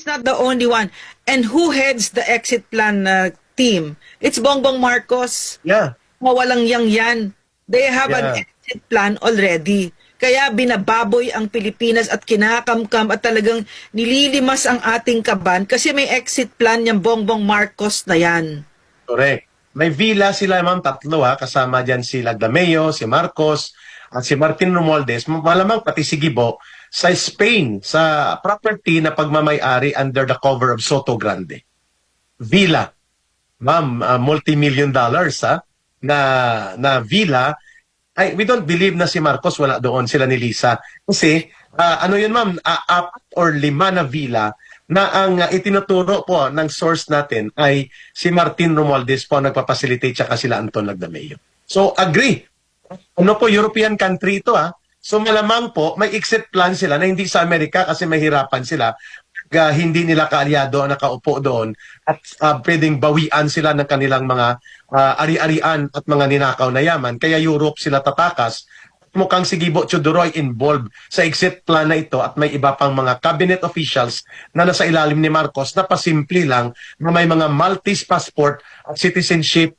he's not the only one. And who heads the exit plan team? It's Bongbong Marcos. Yeah. Mawalang yan. They have an Yeah. exit plan already. Kaya binababoy ang Pilipinas at kinakamkam at talagang nililimas ang ating kaban kasi may exit plan yung Bongbong Marcos na yan. Correct. May villa sila, ma'am, tatlo kasama dyan si Lagdameo, si Marcos, at si Martin Romualdez, malamang pati si Gibo, sa Spain, sa property na pagmamayari under the cover of Soto Grande. Villa. Ma'am, multi-million dollars na villa. Ay, we don't believe na si Marcos wala doon, sila ni Lisa. Kasi, ano yun ma'am, 4 or 5 na villa na ang itinuturo po ng source natin ay si Martin Romualdez po nagpapacilitate tsaka sila Anton Lagdameo. So, agree. Ano po, European country ito So, malamang po, may exit plan sila na hindi sa Amerika kasi mahirapan sila. Hindi nila kaalyado ang nakaupo doon at pwedeng bawian sila ng kanilang mga ari-arian at mga ninakaw na yaman. Kaya Europe sila tatakas. Mukhang si Gibo Teodoroy involved sa exit plan na ito at may iba pang mga cabinet officials na nasa ilalim ni Marcos na pasimple lang na may mga Maltese passport at citizenship